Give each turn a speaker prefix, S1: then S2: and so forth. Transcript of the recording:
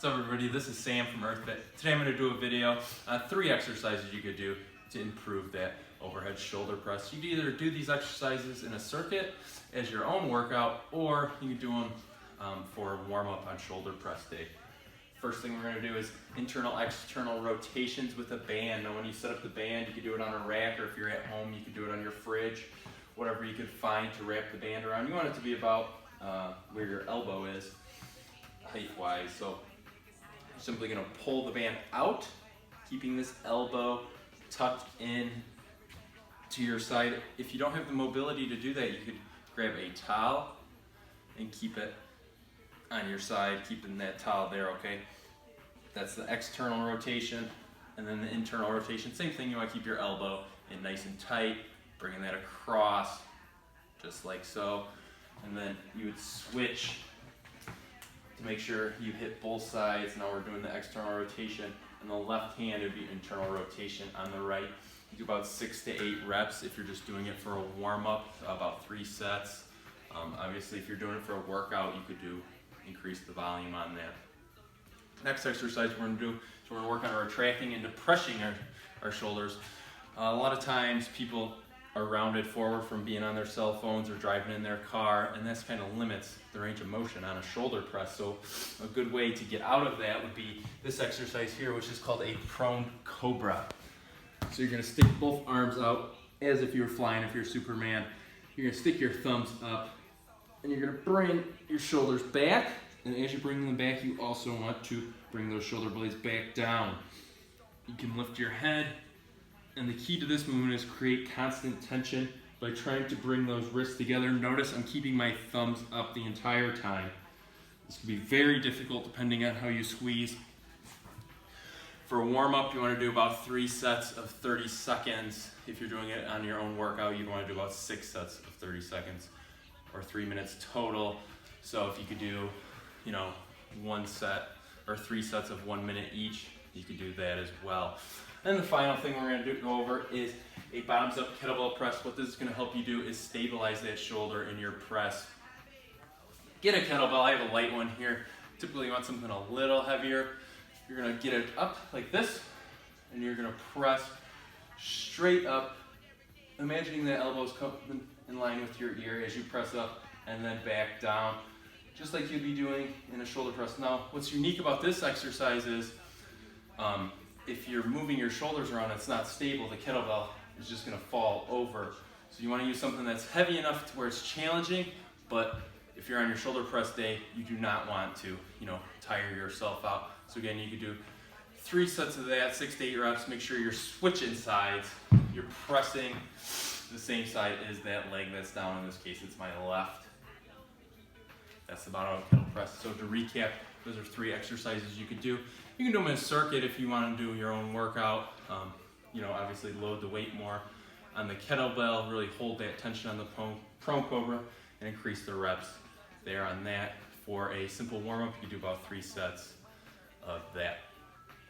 S1: What's up, everybody? This is Sam from EarthFIT. Today I'm going to do a video on 3 exercises you could do to improve that overhead shoulder press. You can either do these exercises in a circuit as your own workout, or you can do them for a warm-up on shoulder press day. First thing we're going to do is internal-external rotations with a band. Now when you set up the band, you can do it on a rack, or if you're at home, you can do it on your fridge, whatever you can find to wrap the band around. You want it to be about where your elbow is, height-wise. So simply going to pull the band out, keeping this elbow tucked in to your side. If you don't have the mobility to do that, you could grab a towel and keep it on your side, keeping that towel there, okay? That's the external rotation. And then the internal rotation, same thing. You want to keep your elbow in nice and tight, bringing that across, just like so. And then you would switch to make sure you hit both sides. Now we're doing the external rotation, and the left hand would be internal rotation on the right. You do about 6 to 8 reps if you're just doing it for a warm-up, about 3 sets. Obviously, if you're doing it for a workout, you could increase the volume on that. Next exercise we're going to do is we're going to work on retracting and depressing our shoulders. A lot of times people are rounded forward from being on their cell phones or driving in their car, and this kind of limits the range of motion on a shoulder press. So a good way to get out of that would be this exercise here, which is called a prone cobra. So you're going to stick both arms out as if you were flying, if you're Superman. You're going to stick your thumbs up, and you're going to bring your shoulders back, and as you bring them back, you also want to bring those shoulder blades back down. You can lift your head, and the key to this movement is create constant tension by trying to bring those wrists together. Notice I'm keeping my thumbs up the entire time. This can be very difficult depending on how you squeeze. For a warm-up, you want to do about 3 sets of 30 seconds. If you're doing it on your own workout, you'd want to do about 6 sets of 30 seconds, or 3 minutes total. So if you could do, 1 set or 3 sets of 1 minute each, you could do that as well. And the final thing we're going to go over is a bottoms-up kettlebell press. What this is going to help you do is stabilize that shoulder in your press. Get a kettlebell. I have a light one here. Typically you want something a little heavier. You're going to get it up like this, and you're going to press straight up, imagining that elbows come in line with your ear as you press up, and then back down, just like you'd be doing in a shoulder press. Now, what's unique about this exercise is if you're moving your shoulders around, it's not stable. The kettlebell is just going to fall over. So you want to use something that's heavy enough to where it's challenging, but if you're on your shoulder press day, you do not want to, tire yourself out. So again, you could do 3 sets of that, 6 to 8 reps. Make sure you're switching sides. You're pressing the same side as that leg that's down. In this case, it's my left. That's the bottom of kettle press. So to recap, those are 3 exercises you could do. You can do them in a circuit if you want to do your own workout. Obviously load the weight more on the kettlebell, really hold that tension on the prone cobra, and increase the reps there on that. For a simple warm-up, you can do about 3 sets of that.